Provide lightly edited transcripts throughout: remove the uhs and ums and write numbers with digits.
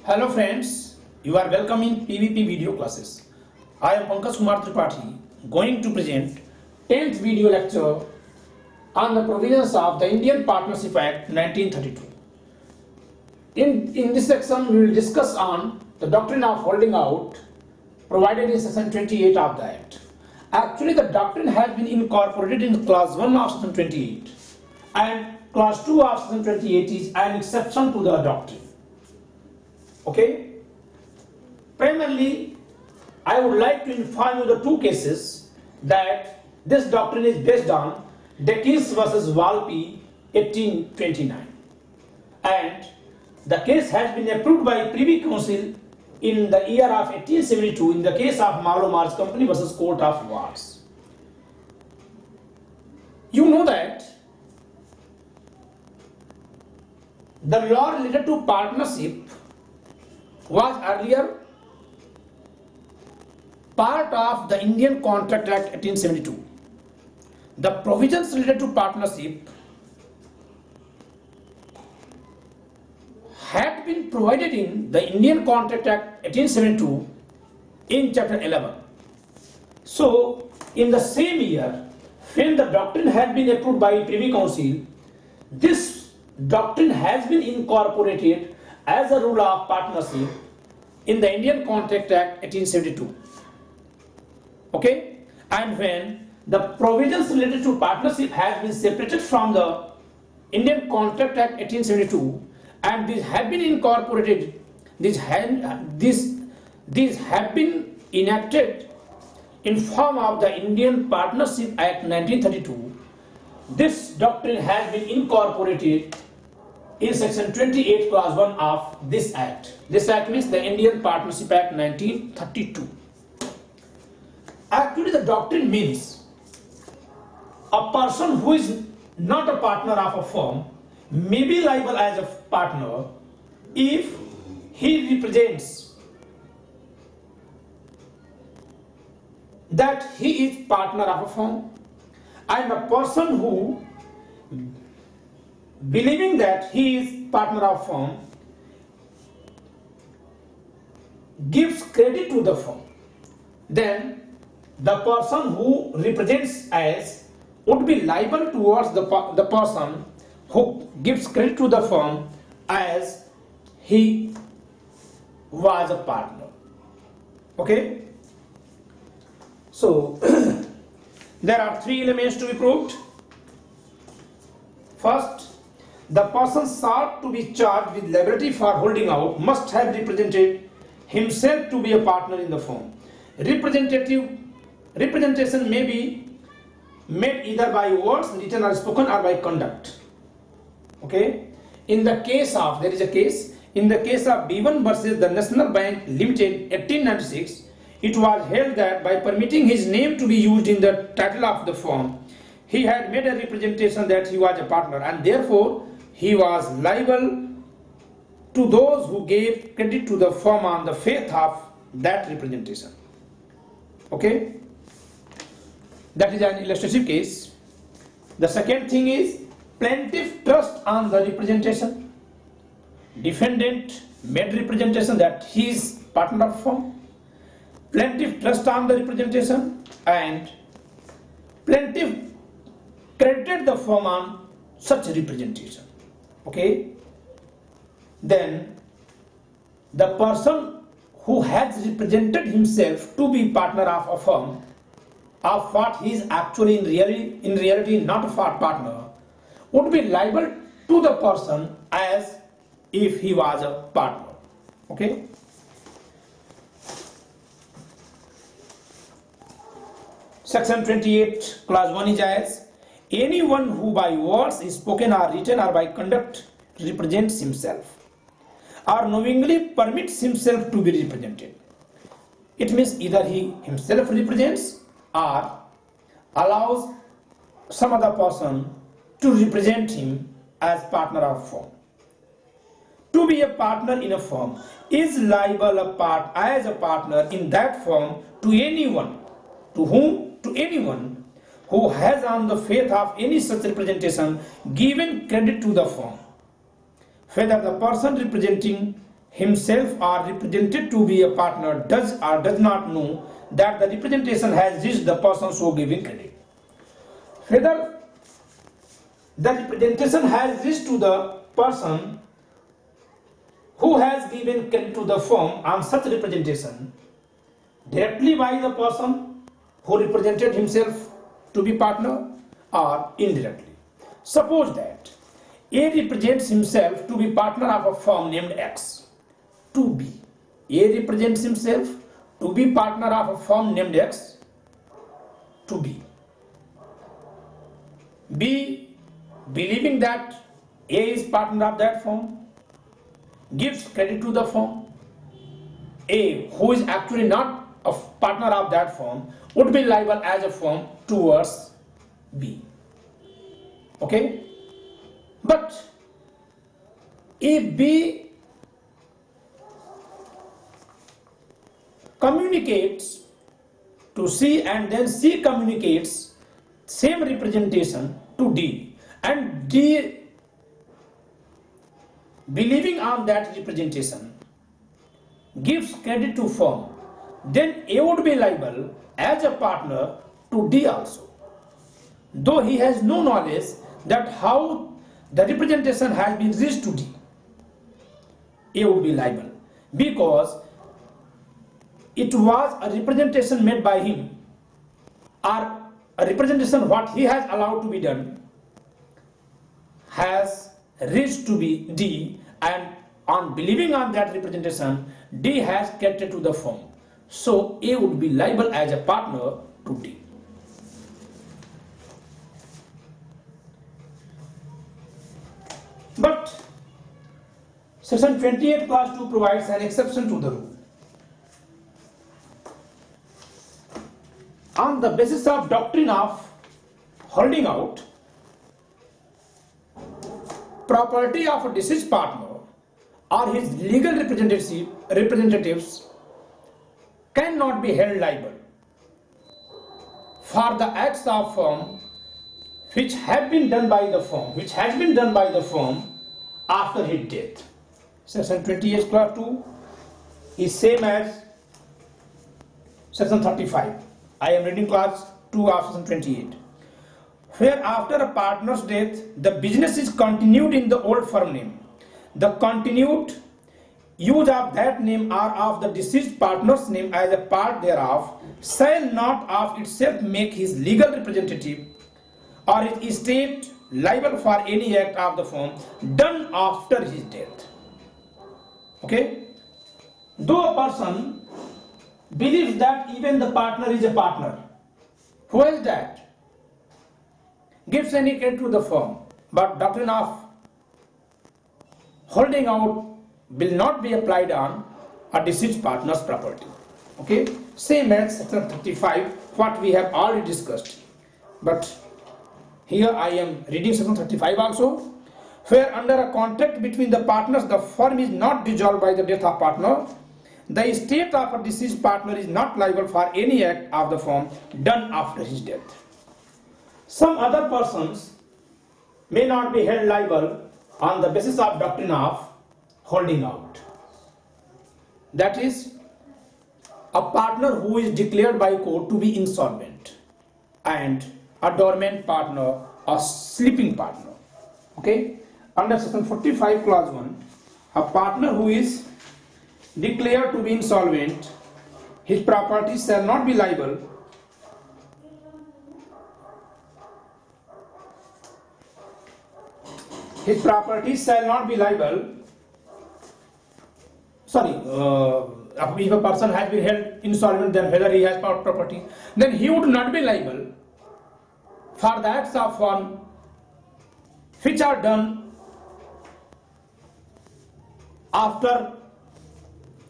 Hello friends, you are welcome in PVP video classes. I am Pankaj Kumar Tripathi going to present 10th video lecture on the provisions of the Indian Partnership Act 1932. In this section we will discuss on the doctrine of holding out provided in section 28 of the Act. Actually the doctrine has been incorporated in clause 1 of section 28 and clause 2 of section 28 is an exception to the doctrine. Okay, primarily I would like to inform you the two cases that this doctrine is based on: Dekis versus Valpi 1829, and the case has been approved by Privy Council in the year of 1872 in the case of Malomars Company versus Court of Wards. You know that the law related to partnership was earlier part of the Indian Contract Act 1872. The provisions related to partnership had been provided in the Indian Contract Act 1872 in chapter 11. So in the same year, when the doctrine had been approved by Privy Council, this doctrine has been incorporated as a rule of partnership in the Indian Contract Act 1872. Okay, and when the provisions related to partnership has been separated from the Indian Contract Act 1872 and these have been incorporated, these have been enacted in form of the Indian Partnership Act 1932, this doctrine has been incorporated in section 28 clause 1 of this act. This act means the Indian Partnership Act 1932. Actually the doctrine means a person who is not a partner of a firm may be liable as a partner if he represents that he is partner of a firm, and a person who, believing that he is partner of firm, gives credit to the firm, then the person who represents as would be liable towards the person who gives credit to the firm as he was a partner. Okay, so there are three elements to be proved. First, the person sought to be charged with liability for holding out must have represented himself to be a partner in the firm. Representation may be made either by words, written or spoken, or by conduct. Okay, in the case of, there is a case, in the case of B1 versus the National Bank Limited 1896, it was held that by permitting his name to be used in the title of the firm, he had made a representation that he was a partner, and therefore he was liable to those who gave credit to the firm on the faith of that representation. Okay, that is an illustrative case. The second thing is plaintiff trust on the representation. Defendant made representation that he is partner of firm. Plaintiff trust on the representation and plaintiff credited the firm on such representation. Okay, then the person who has represented himself to be partner of a firm of what he is actually in reality not a partner would be liable to the person as if he was a partner. Okay, section 28 clause 1 is as anyone who by words is spoken or written or by conduct represents himself or knowingly permits himself to be represented. It means either he himself represents or allows some other person to represent him as partner of a firm. To be a partner in a firm is liable as a partner in that firm to anyone who has on the faith of any such representation given credit to the firm, whether the person representing himself or represented to be a partner does or does not know that the representation has reached the person so giving credit. Whether the representation has reached to the person who has given credit to the firm on such representation directly by the person who represented himself to be partner or indirectly. Suppose that A represents himself to be partner of a firm named X to B. A represents himself to be partner of a firm named X to B. B, believing that A is partner of that firm, gives credit to the firm. A, who is actually not a partner of that firm, would be liable as a firm towards B. Okay? But if B communicates to C and then C communicates same representation to D, and D believing on that representation gives credit to firm, then A would be liable as a partner to D also, though he has no knowledge that how the representation has been reached to D. A would be liable because it was a representation made by him, or a representation what he has allowed to be done has reached to be D, and on believing on that representation D has credited to the firm, so A would be liable as a partner to D. But section 28 clause 2 provides an exception to the rule. On the basis of doctrine of holding out, property of a deceased partner or his legal representatives cannot be held liable for the acts of firm which have been done by the firm, after his death. Section 28 clause 2 is same as section 35. I am reading clause 2 of section 28. Where after a partner's death, the business is continued in the old firm name, the continued use of that name or of the deceased partner's name as a part thereof shall not of itself make his legal representative or his estate liable for any act of the firm done after his death. Okay? Though a person believes that even the partner is a partner, who is that? Gives any credit to the firm, but doctrine of holding out will not be applied on a deceased partner's property. Okay? Same as section 35, what we have already discussed. But here I am reading section 35 also, where under a contract between the partners the firm is not dissolved by the death of partner, the estate of a deceased partner is not liable for any act of the firm done after his death. Some other persons may not be held liable on the basis of doctrine of holding out. That is, a partner who is declared by court to be insolvent and a dormant partner, a sleeping partner. Okay? Under section 45 clause 1, a partner who is declared to be insolvent, his property shall not be liable if a person has been held insolvent, then whether he has property, then he would not be liable for the acts of firm which are done after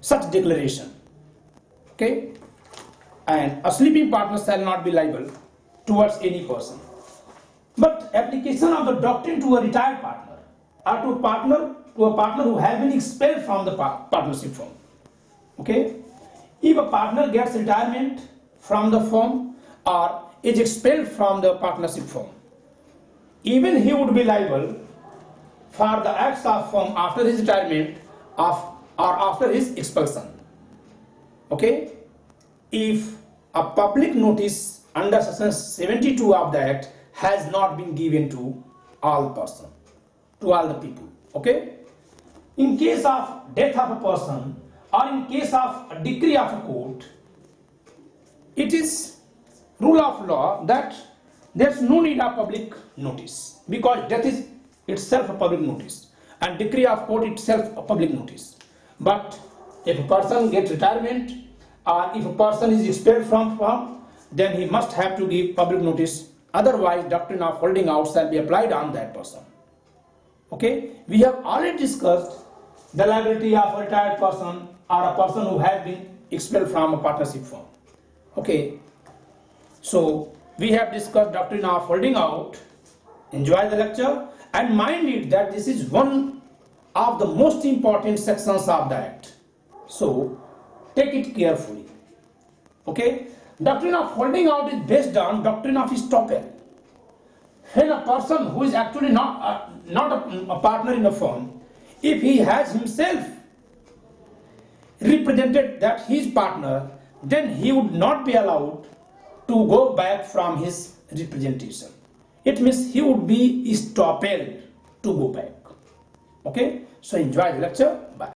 such declaration. Okay? And a sleeping partner shall not be liable towards any person. But application of the doctrine to a retired partner or to a partner who has been expelled from the partnership firm. Okay? If a partner gets retirement from the firm or is expelled from the partnership firm, even he would be liable for the acts of firm after his retirement of or after his expulsion. Okay, if a public notice under section 72 of the Act has not been given to all person, to all the people. Okay, in case of death of a person or in case of a decree of a court, it is rule of law that there's no need of public notice, because death is itself a public notice and decree of court itself a public notice. But if a person gets retirement or if a person is expelled from firm, then he must have to give public notice, otherwise doctrine of holding out shall be applied on that person. Okay, we have already discussed the liability of a retired person or a person who has been expelled from a partnership firm. Okay, so we have discussed doctrine of holding out. Enjoy the lecture and mind it that this is one of the most important sections of the Act. So take it carefully. Okay, doctrine of holding out is based on doctrine of estoppel. When a person who is actually not a partner in a firm, if he has himself represented that he is partner, then he would not be allowed to go back from his representation. It means he would be estoppelled to go back. Okay, so enjoy the lecture. Bye.